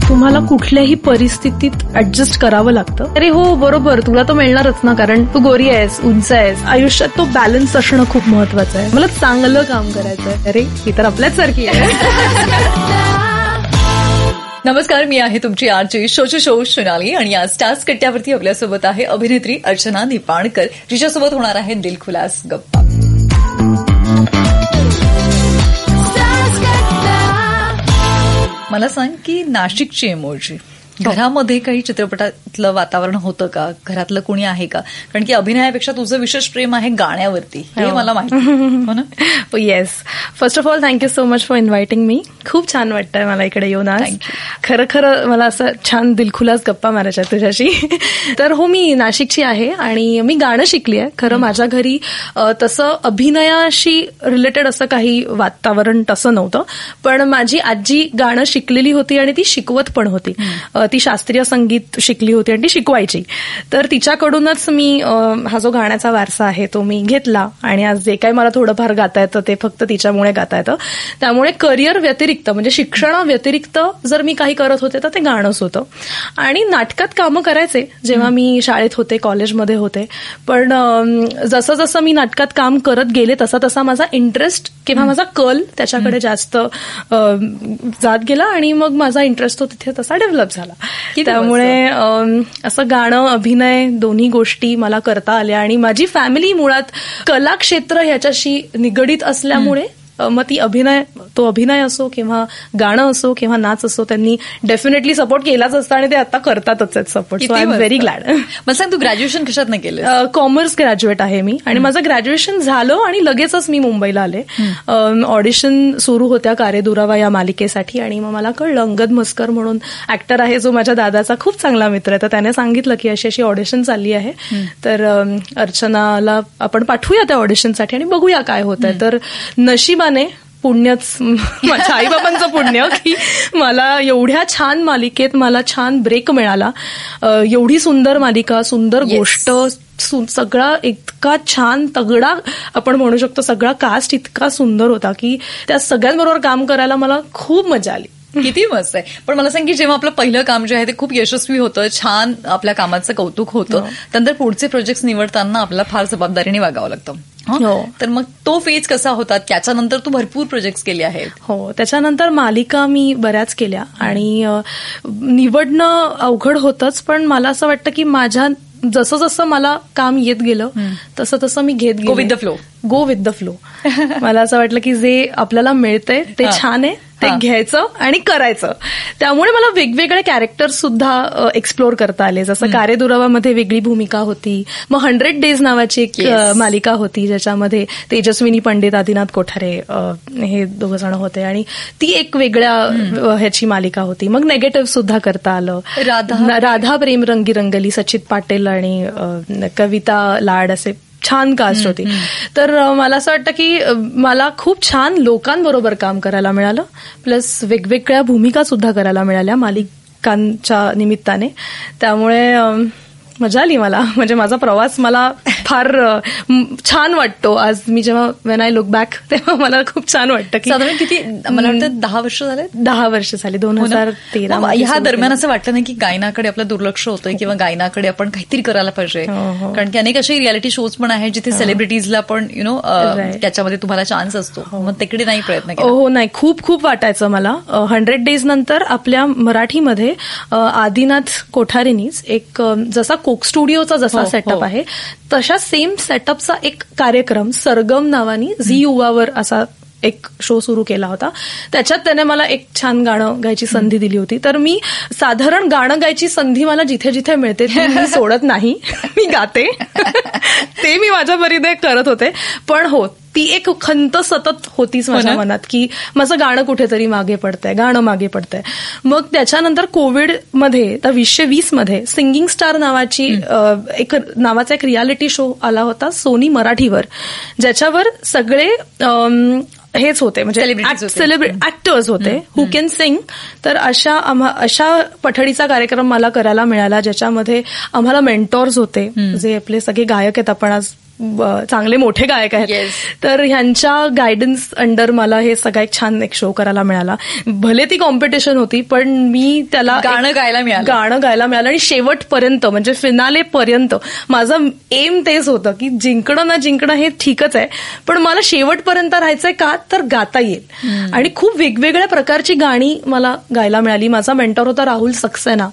तुम्हाला कुठल्याही परिस्थितीत ऍडजस्ट करावं लागतं. अरे हो बरोबर, तुला तो मिळणारच ना, कारण तू गोरी आहेस, उंच आहेस. आयुष्यात तो बॅलन्स असणं खूप महत्वाचं आहे. मला चांगलं काम करायचंय. अरे ही तर आपल्याच सारखी आहे. नमस्कार, मी आहे तुमची आरजे शो सोनाली आणि आज स्टार्स कट्ट्यावरती आपल्यासोबत आहे अभिनेत्री अर्चना निपाणकर, जिच्यासोबत होणार आहे दिलखुलास गप्पा. मला सांग की नाशिकची इमोजी घरामध्ये काही चित्रपटातलं वातावरण होतं का? घरातलं कोणी आहे का? कारण की अभिनयापेक्षा तुझं विशेष प्रेम आहे गाण्यावरती, हे मला माहिती हो ना. Yes, first of all thank you so much for inviting me. खूप छान वाटतंय मला इकडे येऊन आज. खरं मला असं छान दिलखुलास गप्पा मारायच्या तुझ्याशी. तर हो, मी नाशिकची आहे आणि मी गाणं शिकली आहे. खरं माझ्या घरी तसं अभिनयाशी रिलेटेड असं काही वातावरण तसं नव्हतं, पण माझी आजी गाणं शिकलेली होती आणि ती शिकवत पण होती. ती शास्त्रीय संगीत शिकली होती आणि ती शिकवायची. तर तिच्याकडूनच मी हा जो गाण्याचा वारसा आहे तो मी घेतला आणि आज जे काही मला थोडंफार गाता येतं ते फक्त तिच्यामुळे गाता येतं. त्यामुळे करिअर व्यतिरिक्त म्हणजे शिक्षणाव्यतिरिक्त जर मी काही करत होते तर ते गाणंच होतं. आणि नाटकात कामं करायचे जेव्हा मी शाळेत होते, कॉलेजमध्ये होते. पण जसं जसं मी नाटकात काम करत गेले तसा तसा माझा इंटरेस्ट किंवा माझा कल त्याच्याकडे जास्त जात गेला आणि मग माझा इंटरेस्ट तो तिथे तसा डेव्हलप झाला. त्यामुळे असं गाणं, अभिनय दोन्ही गोष्टी मला करता आल्या आणि माझी फॅमिली मुळात कला क्षेत्र ह्याच्याशी निगडीत असल्यामुळे मग तो अभिनय असो किंवा गाणं असो किंवा नाच असो, त्यांनी डेफिनेटली सपोर्ट केलाच असता आणि ते आता करतातच आहेत support. So I am very glad. मला सांग, तू ग्रॅज्युएशन कशात नाही केलं? कॉमर्स ग्रॅज्युएट आहे मी आणि माझं ग्रॅज्युएशन झालं आणि लगेचच मी मुंबईला आले. ऑडिशन सुरू होत्या कारे दुरावा या मालिकेसाठी आणि मग मला कळलं अंगद मस्कर म्हणून ऍक्टर आहे जो माझ्या दादाचा खूप चांगला मित्र आहे. तर त्याने सांगितलं की अशी अशी ऑडिशन चालली आहे, तर अर्चनाला आपण पाठवूया त्या ऑडिशनसाठी आणि बघूया काय होत आहे. तर नशिबाने पुण्यच, माझ्या आईबाबांचं पुण्य की मला एवढ्या छान मालिकेत मला छान ब्रेक मिळाला. एवढी सुंदर मालिका, सुंदर गोष्ट, सगळा इतका छान तगडा आपण म्हणू शकतो, सगळा कास्ट इतका सुंदर होता की त्या सगळ्यांबरोबर काम करायला मला खूप मजा आली. किती मस्त आहे. पण मला सांग की जेव्हा आपलं पहिलं काम जे आहे ते खूप यशस्वी होतं, छान आपल्या कामाचं कौतुक होतं, त्यानंतर पुढचे प्रोजेक्ट्स निवडताना आपल्याला फार जबाबदारीने वागावं लागतं. तर मग तो फेज कसा होता? त्याच्यानंतर तू भरपूर प्रोजेक्ट्स केले आहेत. हो, त्याच्यानंतर मालिका मी बऱ्याच केल्या आणि निवडणं अवघड होतंच, पण मला असं वाटतं की माझ्या जसं जसं मला काम येत गेलं तसं तसं मी घेत गेले. Go with the flow. मला असं वाटलं की जे आपल्याला मिळतंय ते छान आहे, ते घ्यायचं आणि करायचं. त्यामुळे मला वेगवेगळे कॅरेक्टर्स सुद्धा एक्सप्लोर करता आले. जसं कारे दुरावामध्ये वेगळी भूमिका होती, मग 100 डेज नावाची एक मालिका होती ज्याच्यामध्ये तेजस्विनी पंडित, आदिनाथ कोठारे हे दोघं जण होते आणि ती एक वेगळ्या ह्याची मालिका होती. मग नेगेटिव्ह सुद्धा करता आलं. राधा प्रेम रंगी रंगली, सचित पाटील आणि कविता लाड असे छान कास्ट होती. तर मला असं वाटतं की मला खूप छान लोकांबरोबर काम करायला मिळालं, प्लस वेगवेगळ्या भूमिका सुद्धा करायला मिळाल्या मालिकांच्या निमित्ताने. त्यामुळे मजा आली मला. म्हणजे माझा प्रवास मला फार छान वाटतो आज. मी जेव्हा वेन आय लुक बॅक तेव्हा मला खूप छान वाटतं की साधारण किती, मला वाटतं 10 वर्ष झाले. 10 वर्ष झाली, 2013. ह्या दरम्यान असं वाटलं नाही की गायनाकडे आपलं दुर्लक्ष होतंय किंवा गायनाकडे आपण काहीतरी करायला पाहिजे? कारण की अनेक असे रियालिटी शोज पण आहेत जिथे सेलिब्रिटीजला पण त्याच्यामध्ये तुम्हाला चान्स असतो, मग तिकडे नाही प्रयत्न केला? हो, नाही, खूप खूप वाटायचं मला. 100 डेज नंतर आपल्या मराठीमध्ये आदिनाथ कोठारेनीच एक जसा कोक स्टुडिओचा जसा सेटअप आहे तशा सेम सेटअपचा एक कार्यक्रम सरगम नावानी झी युवावर असा एक शो सुरू केला होता. त्याच्यात त्याने मला एक छान गाणं गायची संधी दिली होती. तर मी साधारण गाणं गायची संधी मला जिथे जिथे मिळते ती मी सोडत नाही, मी गाते. ते मी माझ्या परीने करत होते. पण हो, ती एक खंत सतत होतीच माझ्या मनात की माझं गाणं कुठेतरी मागे पडतंय, गाणं मागे पडतंय. मग त्याच्यानंतर कोविडमध्ये तर 2020 मध्ये सिंगिंग स्टार नावाचा एक रियालिटी शो आला होता सोनी मराठीवर, ज्याच्यावर सगळे हेच होते, म्हणजे ऍक्टर्स होते हु कॅन सिंग. तर अशा पठडीचा कार्यक्रम मला करायला मिळाला ज्याच्यामध्ये आम्हाला मेंटॉर्स होते, जे आपले सगळे गायक आहेत आपण आज चांगले मोठे गायक आहेत. तर ह्यांच्या गायडन्स अंडर मला हे सगळा एक छान एक शो करायला मिळाला. भले ती कॉम्पिटिशन होती पण मी त्याला गाणं गायला मिळालं आणि शेवटपर्यंत म्हणजे फिनाले पर्यंत माझं एम तेच होतं की जिंकणं ना जिंकणं हे ठीकच आहे पण मला शेवटपर्यंत राहायचंय का तर गाता येईल. आणि खूप वेगवेगळ्या प्रकारची गाणी मला गायला मिळाली. माझा मेंटॉर होता राहुल सक्सेना.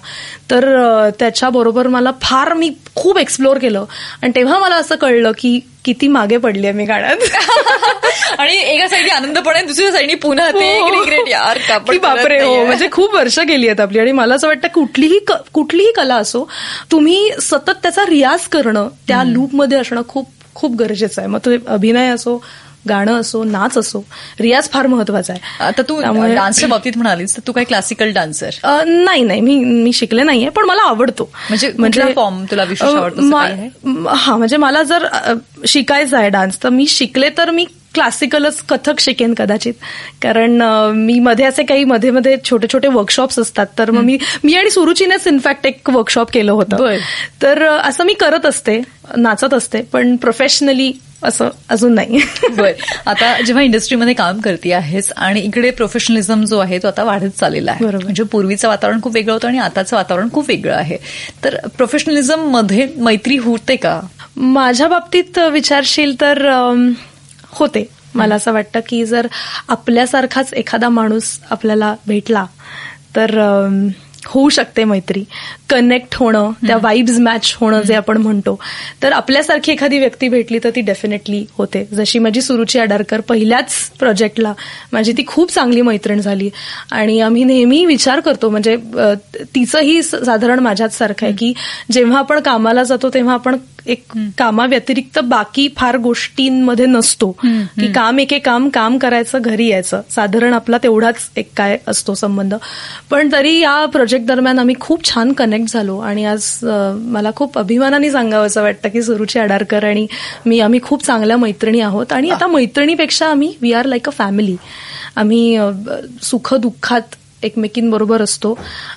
तर त्याच्याबरोबर मला मी खूप एक्सप्लोर केलं आणि तेव्हा मला असं कळलं की किती मागे पडली आहे मी गाण्यात. आणि एका साईडनी आनंद पण आहे, दुसऱ्या साईडनी पुन्हा ते रिग्रेट यार की बापरे. हो म्हणजे खूप वर्ष गेली आहेत आपली. आणि मला असं वाटतं कुठलीही कला असो तुम्ही सतत त्याचा रियाज करणं, त्या लूपमध्ये असणं खूप खूप गरजेचं आहे. मग तो अभिनय असो, गाणं असो, नाच असो, रियाज फार महत्वाचा आहे. आता तू डान्सच्या बाबतीत म्हणालीस तर तू काय क्लासिकल डान्सर? नाही मी शिकले नाहीये पण मला आवडतो. म्हणजे फॉर्म तुला विशेष आवडतो? हा म्हणजे मला जर शिकायचं आहे डान्स तर मी शिकले तर मी क्लासिकलच कथक शिकेन कदाचित. कारण मी मध्ये असे काही मध्ये छोटे छोटे वर्कशॉप्स असतात तर मग मी आणि सुरुचीनेच इनफॅक्ट एक वर्कशॉप केलं होतं. तर असं मी करत असते, नाचत असते पण प्रोफेशनली असं अजून नाही. बरं. आता जेव्हा इंडस्ट्रीमध्ये काम करते आहेस आणि इकडे प्रोफेशनलिझम जो आहे तो आता वाढत चाललेला आहे. म्हणजे पूर्वीचं वातावरण खूप वेगळं होतं आणि आताचं वातावरण खूप वेगळं आहे. तर प्रोफेशनलिझम मध्ये मैत्री होते का? माझ्या बाबतीत विचारशील तर होते. मला असं वाटतं की जर आपल्यासारखाच एखादा माणूस आपल्याला भेटला तर होऊ शकते मैत्री. कनेक्ट होणं, त्या वाईब्स मॅच होणं जे आपण म्हणतो. तर आपल्यासारखी एखादी व्यक्ती भेटली तर ती डेफिनेटली होते. जशी माझी सुरुची आडारकर पहिल्याच प्रोजेक्टला माझी ती खूप चांगली मैत्रीण झाली आणि आम्ही नेहमी विचार करतो म्हणजे तिचंही साधारण माझ्याच सारखं आहे की जेव्हा आपण कामाला जातो तेव्हा आपण एक कामाव्यतिरिक्त बाकी फार गोष्टींमध्ये नसतो की काम एके काम करायचं, घरी यायचं, साधारण आपला तेवढाच एक काय असतो संबंध. पण तरी या प्रोजेक्ट दरम्यान आम्ही खूप छान कनेक्ट झालो आणि आज मला खूप अभिमानाने सांगावं वाटतं की सुरुची आडारकर आणि आम्ही खूप चांगल्या मैत्रिणी आहोत. आणि आता मैत्रिणीपेक्षा we are like a family. आम्ही सुख दुःखात एकमेकींबरोबर असतो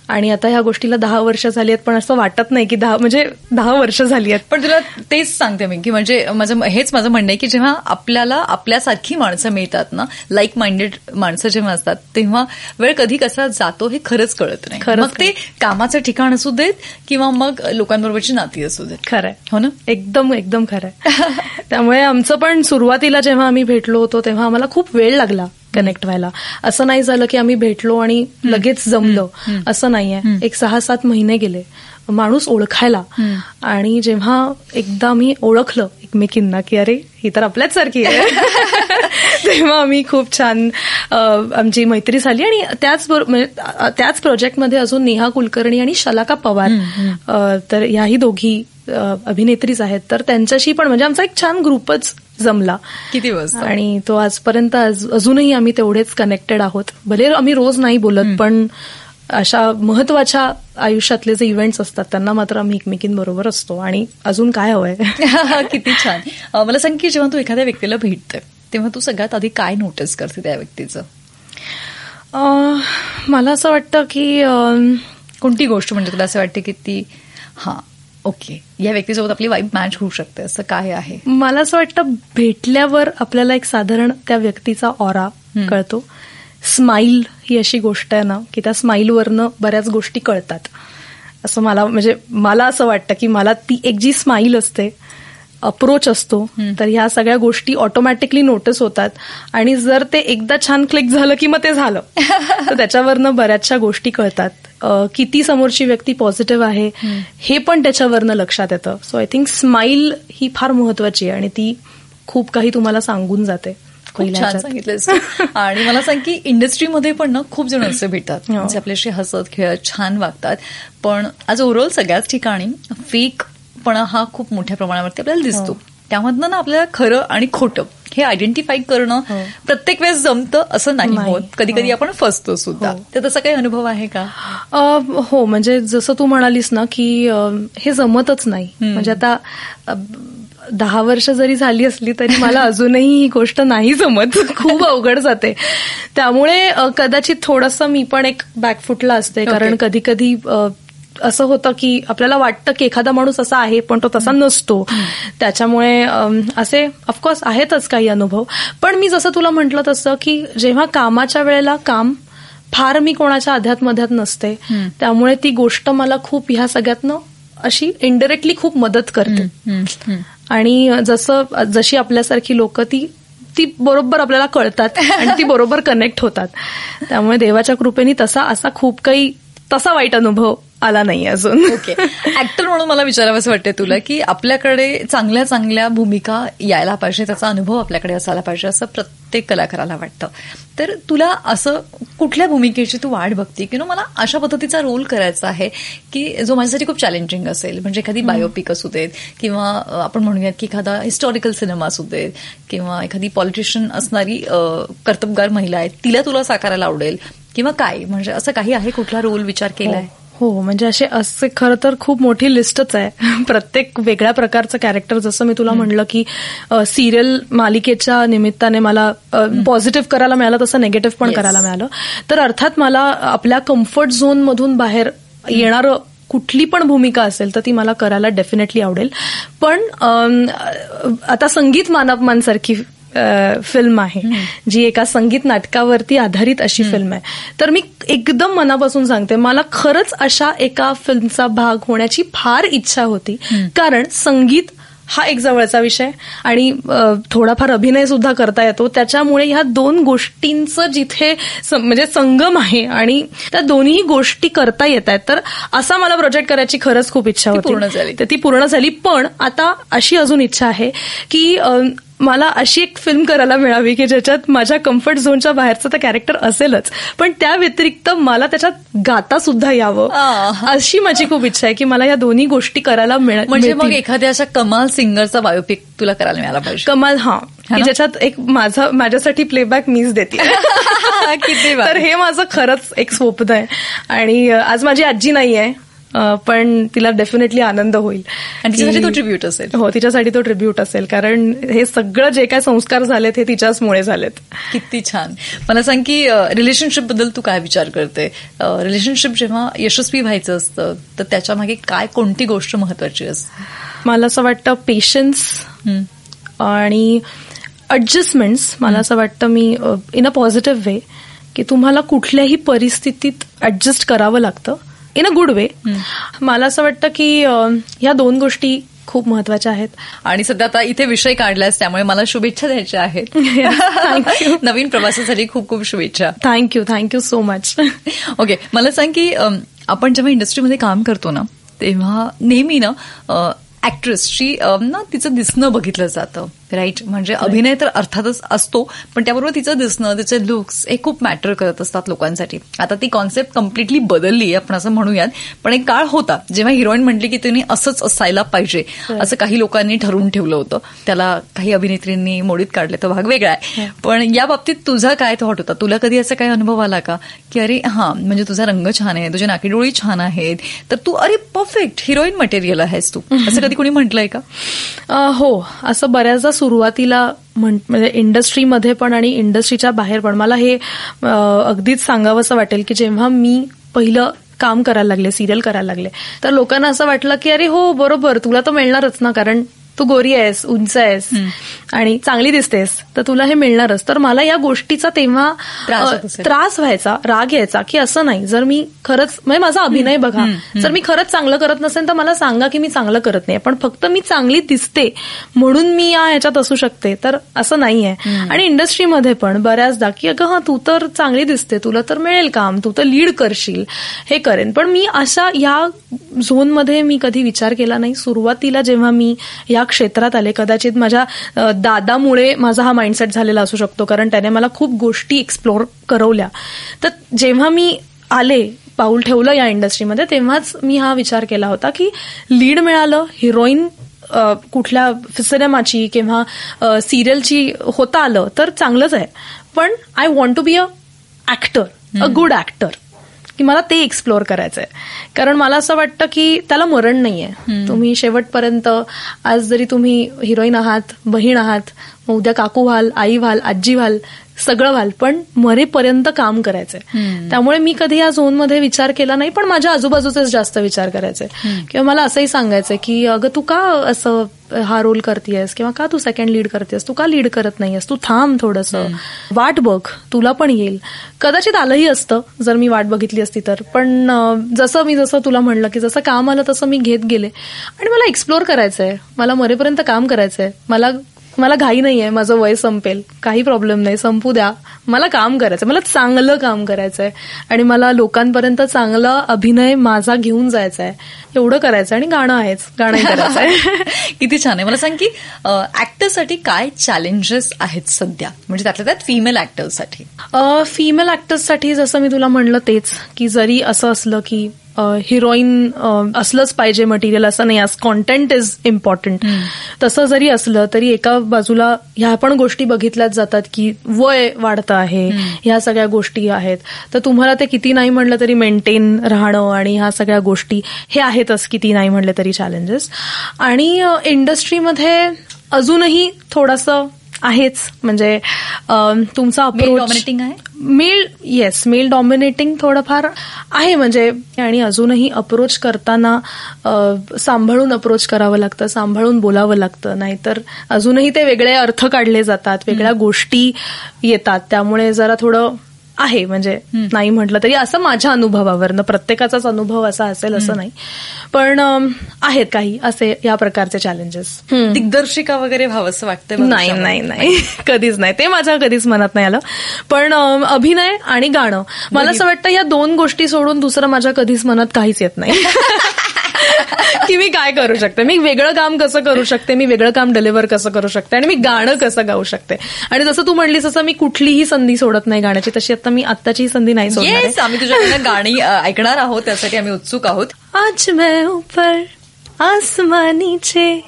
आणि आता ह्या गोष्टीला 10 वर्ष झाली आहेत पण असं वाटत नाही की 10 वर्ष झाली आहेत. पण तुला तेच सांगते मी की म्हणजे हेच माझं म्हणणं आहे की जेव्हा आपल्याला आपल्यासारखी माणसं मिळतात ना, लाईक माइंडेड माणसं जेव्हा असतात तेव्हा वेळ कधी कसा जातो हे खरंच कळत नाही. मग ते कामाचं ठिकाण असू देत किंवा मग लोकांबरोबरची नाती असू देत. खरंय. हो ना. एकदम खरंय. त्यामुळे आमचं पण सुरुवातीला जेव्हा आम्ही भेटलो होतो तेव्हा आम्हाला खूप वेळ लागला कनेक्ट व्हायला. असं नाही झालं की आम्ही भेटलो आणि लगेच जमलं, असं नाहीये. एक 6-7 महिने गेले माणूस ओळखायला. आणि जेव्हा एकदा मी ओळखलं एकमेकींना की अरे ही तर आपल्याच सारखी आहे तेव्हा आम्ही खूप छान आमची मैत्री झाली. आणि त्याच प्रोजेक्टमध्ये अजून नेहा कुलकर्णी आणि शलाका पवार तर ह्याही दोघी अभिनेत्रीच आहेत. तर त्यांच्याशी पण म्हणजे आमचा एक छान ग्रुपच जमला. किती मस्त. आणि तो आजपर्यंत अजूनही आम्ही तेवढेच कनेक्टेड आहोत. भले आम्ही रोज नाही बोलत पण अशा महत्वाच्या आयुष्यातले जे इव्हेंट्स असतात त्यांना मात्र आम्ही एकमेकींबरोबर असतो. आणि अजून काय हवंय. किती छान. मला सांग की जेव्हा तू एखाद्या व्यक्तीला भेटते तेव्हा तू सगळ्यात आधी काय नोटीस करते त्या व्यक्तीचं? मला असं वाटतं की कोणती गोष्ट म्हणजे तुला असं वाटते की ती ओके या व्यक्तीसोबत आपली वाईब मॅच होऊ शकते असं काय आहे? मला असं वाटतं भेटल्यावर आपल्याला एक साधारण त्या व्यक्तीचा ऑरा कळतो. स्माईल ही अशी गोष्ट आहे ना की त्या स्माईलवरनं बऱ्याच गोष्टी कळतात असं मला असं वाटतं की मला ती एक जी स्माईल असते, अप्रोच असतो, तर ह्या सगळ्या गोष्टी ऑटोमॅटिकली नोटीस होतात. आणि जर ते एकदा छान क्लिक झालं की मग ते झालं तर त्याच्यावरनं बऱ्याचशा गोष्टी कळतात. किती समोरची व्यक्ती पॉझिटिव्ह आहे हे पण त्याच्यावरनं लक्षात येतं. सो आय थिंक स्माईल ही फार महत्वाची आहे आणि ती खूप काही तुम्हाला सांगून जाते. खूप छान सांगितलंस. आणि मला सांग की इंडस्ट्रीमध्ये पण ना खूप जण असे भेटतात म्हणजे आपल्याशी हसत खेळत छान वागतात पण आज ओव्हरऑल सगळ्याच ठिकाणी फेकपणा हा खूप मोठ्या प्रमाणावरती आपल्याला दिसतो. त्यामधनं ना आपल्याला खरं आणि खोटं हे आयडेंटिफाय करणं प्रत्येक वेळेस जमतं असं नाही होत. कधी कधी आपण फसतो सुद्धा. तर तसा काही अनुभव आहे का? हो म्हणजे जसं तू म्हणालीस ना की हे जमतच नाही. म्हणजे आता 10 वर्ष जरी झाली असली तरी मला अजूनही ही गोष्ट नाही जमत. खूप अवघड जाते. त्यामुळे कदाचित थोडंसं मी पण एक बॅकफुटला असते. कारण कधी कधी असं होतं की आपल्याला वाटतं की एखादा माणूस असा आहे पण तो तसा नसतो. त्याच्यामुळे असे ऑफकोर्स आहेतच काही अनुभव. पण मी जसं तुला म्हटलं तसं की जेव्हा कामाच्या वेळेला काम फार मी कोणाच्या अध्यात्मध्यात नसते, त्यामुळे ती गोष्ट मला खूप ह्या सगळ्यातनं अशी इनडायरेक्टली खूप मदत करते. आणि जशी आपल्यासारखी लोक ती बरोबर आपल्याला कळतात आणि ती बरोबर कनेक्ट होतात. त्यामुळे देवाच्या कृपेने असा खूप काही तसा वाईट अनुभव आला नाही अजून. ओके. ऍक्टर म्हणून मला विचारावंसं वाटतं तुला की आपल्याकडे चांगल्या चांगल्या भूमिका यायला पाहिजे, त्याचा अनुभव आपल्याकडे असायला पाहिजे असं प्रत्येक कलाकाराला वाटतं. तर तुला असं कुठल्या भूमिकेची तू वाट बघते की मला अशा पद्धतीचा रोल करायचा आहे की जो माझ्यासाठी खूप चॅलेंजिंग असेल, म्हणजे एखादी बायोपिक असू देत किंवा आपण म्हणूयात की एखादा हिस्टॉरिकल सिनेमा असू देत किंवा एखादी पॉलिटिशियन असणारी कर्तबगार महिला आहे तिला तुला साकारायला आवडेल किंवा काय, म्हणजे असं काही आहे कुठला रोल विचार केलाय? हो, म्हणजे असे खरं तर खूप मोठी लिस्टच आहे. प्रत्येक वेगळ्या प्रकारचं कॅरेक्टर, जसं मी तुला म्हणलं की सिरियल मालिकेच्या निमित्ताने मला पॉझिटिव्ह करायला मिळालं तसं निगेटिव्ह पण करायला मिळालं. तर अर्थात मला आपल्या कम्फर्ट झोन मधून बाहेर येणारं कुठली पण भूमिका असेल तर ती मला करायला डेफिनेटली आवडेल. पण आता संगीत मानवमांसारखी फिल्म आहे जी एका संगीत नाटकावरती आधारित अशी फिल्म आहे, तर मी एकदम मनापासून सांगते मला खरंच अशा एका फिल्मचा भाग होण्याची फार इच्छा होती. कारण संगीत हा एक जवळचा विषय आणि थोडाफार अभिनय सुद्धा करता येतो. त्याच्यामुळे ह्या दोन गोष्टींचं जिथे म्हणजे संगम आहे आणि त्या दोन्ही गोष्टी करता येत आहेत, तर असा मला प्रोजेक्ट करायची खरंच खूप इच्छा होती. तर ती पूर्ण झाली. पण आता अशी अजून इच्छा आहे की मला अशी एक फिल्म करायला मिळावी की ज्याच्यात माझ्या कम्फर्ट झोनच्या बाहेरचं तर कॅरेक्टर असेलच, पण त्या व्यतिरिक्त मला त्याच्यात गाता सुद्धा यावं, अशी माझी खूप इच्छा आहे की मला या दोन्ही गोष्टी करायला म्हणजे मग एखाद्या अशा कमाल सिंगरचा बायोपिक तुला करायला मिळाला पाहिजे. कमाल, की ज्याच्यात एक माझ्यासाठी प्लेबॅक मीच देते. किती तर हे माझं खरंच एक स्वप्न आहे. आणि आज माझी आजी नाही आहे, पण तिला डेफिनेटली आनंद होईल आणि तिच्यासाठी तो ट्रिब्यूट असेल. हो, तिच्यासाठी तो ट्रिब्यूट असेल, कारण हे सगळं जे काय संस्कार झालेत हे तिच्याचमुळे झालेत. किती छान. मला सांग की रिलेशनशिप बद्दल तू काय विचार करते? रिलेशनशिप जेव्हा यशस्वी व्हायचं असतं तर त्याच्या मागे काय कोणती गोष्ट महत्वाची असते? मला असं वाटतं पेशन्स आणि ऍडजस्टमेंट्स. मला असं वाटतं मी इन अ पॉझिटिव्ह वे की तुम्हाला कुठल्याही परिस्थितीत ऍडजस्ट करावं लागतं इन अ गुड वे. मला असं वाटतं की ह्या दोन गोष्टी खूप महत्वाच्या आहेत. आणि सध्या आता इथे विषय काढलास त्यामुळे मला शुभेच्छा द्यायच्या आहेत. नवीन प्रवासासाठी खूप खूप शुभेच्छा. Thank you so much. ओके, मला सांग की आपण जेव्हा इंडस्ट्रीमध्ये काम करतो ना तेव्हा नेहमी ना ऍक्ट्रेसची ना तिचं दिसणं बघितलं जातं, राईट? म्हणजे अभिनय तर अर्थातच असतो, पण त्याबरोबर तिचं दिसणं, तिचे लुक्स हे खूप मॅटर करत असतात लोकांसाठी. आता ती कॉन्सेप्ट कम्प्लिटली बदलली आपण असं म्हणूयात, पण एक काळ होता जेव्हा हिरोईन म्हटली की तिने असंच असायला पाहिजे असं काही लोकांनी ठरवून ठेवलं होतं. त्याला काही अभिनेत्रींनी मोडीत काढले, तो भाग वेगळा आहे. पण या बाबतीत तुझा काय थॉट होता? तुला कधी असा काही अनुभव आला का की अरे म्हणजे तुझा रंग छान आहे, तुझी नाकीडोळी छान आहेत, तर तू अरे परफेक्ट हिरोईन मटेरियल आहेस तू, असं कधी कोणी म्हटलंय का? हो, असं बऱ्याचदा सुरुवातीला म्हणजे इंडस्ट्रीमध्ये पण आणि इंडस्ट्रीच्या बाहेर पण. मला हे अगदीच सांगावंसं वाटेल की जेव्हा मी पहिलं काम करायला लागले, सिरियल करायला लागले, तर लोकांना असं वाटलं की अरे हो बरोबर, तुला तर मिळणारच ना, कारण तू गोरी आहेस, उंच आहेस आणि चांगली दिसतेस, तर तुला हे मिळणारच. तर मला या गोष्टीचा तेव्हा त्रास व्हायचा, राग यायचा की असं नाही, जर मी खरंच म्हणजे माझा अभिनय बघा, जर मी खरंच चांगलं करत नसेल तर मला सांगा की मी चांगलं करत नाही, पण फक्त मी चांगली दिसते म्हणून मी या ह्याच्यात असू शकते, तर असं नाहीये. आणि इंडस्ट्रीमध्ये पण बऱ्याचदा की अगं तू तर चांगली दिसते, तुला तर मिळेल काम, तू तर लीड करशील, हे करेन. पण मी अशा या झोनमध्ये मी कधी विचार केला नाही. सुरुवातीला जेव्हा मी या क्षेत्रात आले, कदाचित माझ्या दादामुळे माझा हा माइंडसेट झालेला असू शकतो, कारण त्याने मला खूप गोष्टी एक्सप्लोर करवल्या. तर जेव्हा मी आले, पाऊल ठेवलं या इंडस्ट्रीमध्ये, तेव्हाच मी हा विचार केला होता की लीड मिळालं, हिरोईन कुठल्या सिनेमाची किंवा सिरियलची होता आलं तर चांगलंच आहे, पण I want to be a actor, a good actor, की मला ते एक्सप्लोअर करायचंय. कारण मला असं वाटतं की त्याला मरण नाहीये. तुम्ही शेवटपर्यंत, आज जरी तुम्ही हिरोईन आहात, बहीण आहात, मग उद्या काकू व्हाल, आई व्हाल, आजी व्हाल, सगळं व्हाल, पण मरेपर्यंत काम करायचंय. त्यामुळे मी कधी या झोनमध्ये विचार केला नाही, पण माझ्या आजूबाजूचेच जास्त विचार करायचे. किंवा मला असंही सांगायचंय की अगं तू का असं हा रोल करतेयस, किंवा का तू सेकंड लीड करतेस, तू का लीड करत नाहीयेस, तू थांब थोडंसं, वाट बघ, तुला पण येईल. कदाचित आलंही असतं जर मी वाट बघितली असती तर, पण जसं तुला म्हणलं की जसं काम आलं तसं मी घेत गेले. आणि मला एक्सप्लोर करायचंय, मला मरेपर्यंत काम करायचंय, मला घाई नाहीये, माझं वय संपेल, काही प्रॉब्लेम नाही, संपू द्या, मला काम करायचंय, मला चांगलं काम करायचंय आणि मला लोकांपर्यंत चांगला अभिनय माझा घेऊन जायचा आहे, एवढं करायचं. आणि गाणं करायचंय. किती छान आहे. मला सांग की ऍक्टरसाठी काय चॅलेंजेस आहेत सध्या, म्हणजे त्यातल्या त्यात फिमेल ऍक्टर्ससाठी? फिमेल ऍक्टर्ससाठी जसं मी तुला म्हणलं तेच, की जरी असं असलं की हिरोईन असलंच पाहिजे मटेरियल असं नाही, आज कॉन्टेंट इज इम्पॉर्टंट, तसं जरी असलं तरी एका बाजूला ह्या पण गोष्टी बघितल्याच जातात की वय वाढतं आहे, ह्या सगळ्या गोष्टी आहेत, तर तुम्हाला ते किती नाही म्हणलं तरी मेंटेन राहणं आणि ह्या सगळ्या गोष्टी हे आहेतच, किती नाही म्हणले तरी चॅलेंजेस. आणि इंडस्ट्रीमध्ये अजूनही थोडंसं आहेच, म्हणजे तुमचा अप्रोच डॉमिनेटिंग आहे, मेल डॉमिनेटिंग थोडंफार आहे, म्हणजे आणि अजूनही अप्रोच करताना सांभाळून अप्रोच करावं लागतं, सांभाळून बोलावं लागतं, नाहीतर अजूनही ते वेगळे अर्थ काढले जातात, वेगळ्या गोष्टी येतात. त्यामुळे जरा थोडं आहे, म्हणजे नाही म्हटलं तरी असं माझ्या अनुभवावरनं, प्रत्येकाचाच अनुभव असा असेल असं नाही, पण आहेत काही असे या प्रकारचे चॅलेंजेस. दिग्दर्शिका वगैरे व्हावंसं वाटतं? नाही, कधीच नाही, ते माझ्या कधीच मनात नाही आलं. पण अभिनय आणि गाणं, मला असं वाटतं या दोन गोष्टी सोडून दुसरं माझ्या कधीच मनात काहीच येत नाही. की मी काय करू शकते, मी वेगळं काम कसं करू शकते, मी वेगळं काम डिलिव्हर कसं करू शकते, आणि मी गाणं कसं गाऊ शकते. आणि जसं तू म्हणलीस तसं मी कुठलीही संधी सोडत नाही गाण्याची, तशी आता मी आत्ताची संधी नाही सोडणार. आम्ही तुझ्याकडनं गाणी ऐकणार आहोत, त्यासाठी आम्ही उत्सुक आहोत. आज मैं ऊपर आसमां नीचे,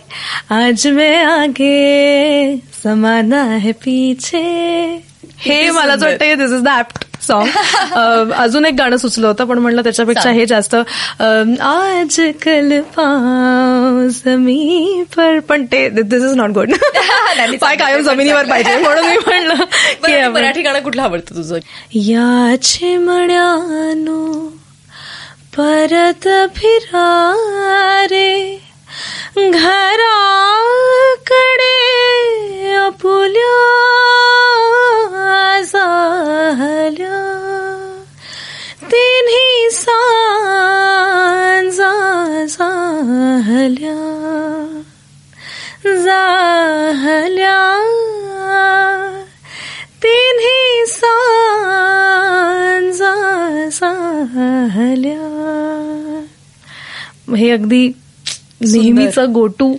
आज मैं आगे समाना है पीछे, हे मला असं वाटतं दिस इज द ऍप्ट सॉन्ग. अजून एक गाणं सुचलं होतं, पण म्हणलं त्याच्यापेक्षा हे जास्त, आज कल पाव जमी पर, पण ते दिस इज नॉट गुड, पाय कायम जमिनीवर पाहिजे, म्हणून मी म्हणलं की मराठी गाणं कुठलं आवडतं तुझं? या चिमण्यानो परत फिरा रे घराकडे आपुल्या झाल्या, तिन्ही सांजा झाल्या तिन्ही सांजा झाल्या. हे अगदी नेहमीचं गोटू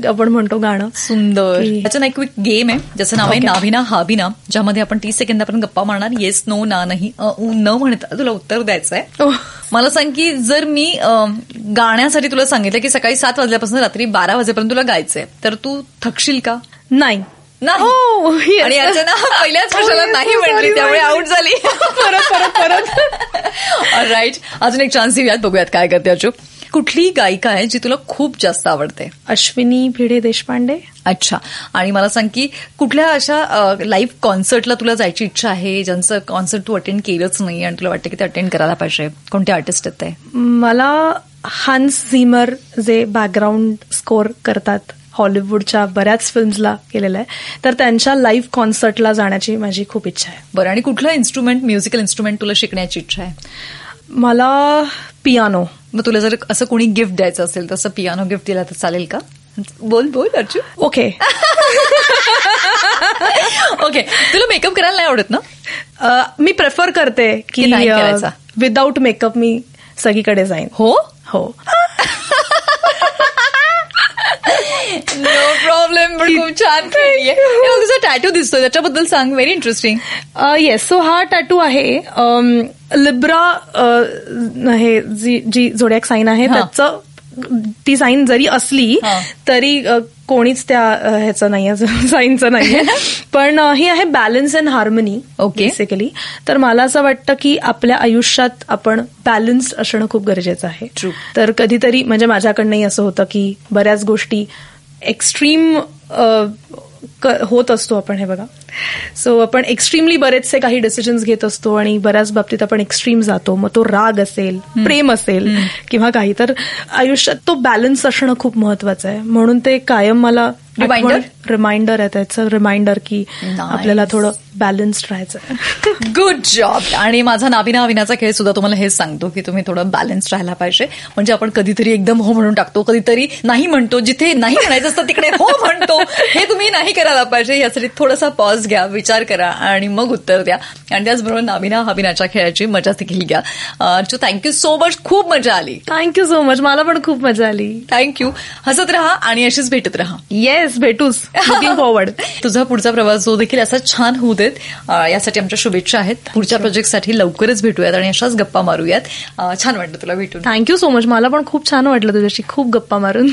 आपण म्हणतो गाणं. सुंदर. त्याचं एक गेम आहे ज्याचं नाव आहे नाभिना हाबिना, ज्यामध्ये आपण 30 सेकंदापर्यंत गप्पा मारणार. येस नो ना नाही न म्हणता तुला उत्तर द्यायचं आहे. मला सांग की जर मी गाण्यासाठी तुला सांगितलं की सकाळी 7 वाजल्यापासून रात्री 12 वाजेपर्यंत तुला गायचंय, तर तू थकशील का? नाही. आणि याच्या ना पहिल्याच प्रश्नाला नाही म्हटली, त्यामुळे आउट झाली. परत राईट. अजून एक चान्स देऊयात, बघूयात काय करते अचूक. कुठली गायिका आहे जी तुला खूप जास्त आवडते? अश्विनी भिडे देशपांडे. अच्छा. आणि मला सांग की कुठल्या अशा लाईव्ह कॉन्सर्टला तुला जायची इच्छा आहे, ज्यांचं कॉन्सर्ट तू अटेंड केलंच नाही आणि तुला वाटतं की ते अटेंड करायला पाहिजे? कोणते आर्टिस्ट आहेत ते? मला हान्स झिमर, जे बॅकग्राऊंड स्कोर करतात, हॉलिवूडच्या बऱ्याच फिल्म्सला केलेलं आहे, तर त्यांच्या लाईव्ह कॉन्सर्टला जाण्याची माझी खूप इच्छा आहे. बरं. आणि कुठलं इन्स्ट्रुमेंट, म्युझिकल इन्स्ट्रुमेंट तुला शिकण्याची इच्छा आहे? मला पियानो. मग तुला जर असं कोणी गिफ्ट द्यायचं असेल तसं पियानो गिफ्ट दिला तर चालेल का? बोल अर्जू. ओके. ओके. तुला मेकअप करायला नाही आवडत ना? मी प्रेफर करते की विदाऊट मेकअप मी सगळीकडे जाईन. हो. No problem. पण खूप छान खेळलीये. तुझा टॅटू दिसतोय, त्याच्याबद्दल सांग. Very interesting. येस. सो हा टॅटू आहे लिब्रा, हे जी झोडियाक साईन आहे त्याचं, ती साईन जरी असली तरी कोणीच त्या ह्याचं नाहीये, साईनचं नाहीये. पण ही आहे बॅलन्स अँड हार्मनी बेसिकली. तर मला असं वाटतं की आपल्या आयुष्यात आपण बॅलन्स्ड असणं खूप गरजेचं आहे. ट्रू. तर कधीतरी म्हणजे माझ्याकडनंही असं होतं की बऱ्याच गोष्टी एक्स्ट्रीम होत असतो आपण. हे बघा, सो आपण एक्स्ट्रीमली बरेचसे काही डिसिजन्स घेत असतो आणि बऱ्याच बाबतीत आपण एक्स्ट्रीम जातो. मग तो राग असेल, प्रेम असेल किंवा काही, तर आयुष्यात तो बॅलन्स असणं खूप महत्वाचं आहे. म्हणून ते कायम मला रिमाइंडर आहे, त्याचं रिमाइंडर की आपल्याला थोडं बॅलन्स्ड राहायचं. Good job. आणि माझा नाबिना हविनाचा खेळ सुद्धा तुम्हाला हेच सांगतो की तुम्ही थोडं बॅलन्स्ड राहायला पाहिजे. म्हणजे आपण कधीतरी एकदम हो म्हणून टाकतो, कधीतरी नाही म्हणतो, जिथे नाही म्हणायचं असतं तिकडे हो म्हणतो. हे तुम्ही नाही करायला पाहिजे. यासाठी थोडासा पॉज घ्या, विचार करा आणि मग उत्तर द्या. आणि त्याचबरोबर नाबिना हविनाच्या खेळाची मजा देखील घ्या. थँक्यू सो मच, खूप मजा आली. थँक्यू सो मच, मला पण खूप मजा आली. थँक्यू. हसत राहा आणि अशीच भेटत राहा. येस, भेटूच. Looking forward. तुझा पुढचा प्रवास जो देखील असा छान होऊ देत, यासाठी आमच्या शुभेच्छा आहेत. पुढच्या प्रोजेक्टसाठी लवकरच भेटूयात आणि अशाच गप्पा मारूयात. छान वाटलं तुला भेटून. थँक्यू सो मच, मला पण खूप छान वाटलं तुझ्याशी खूप गप्पा मारून.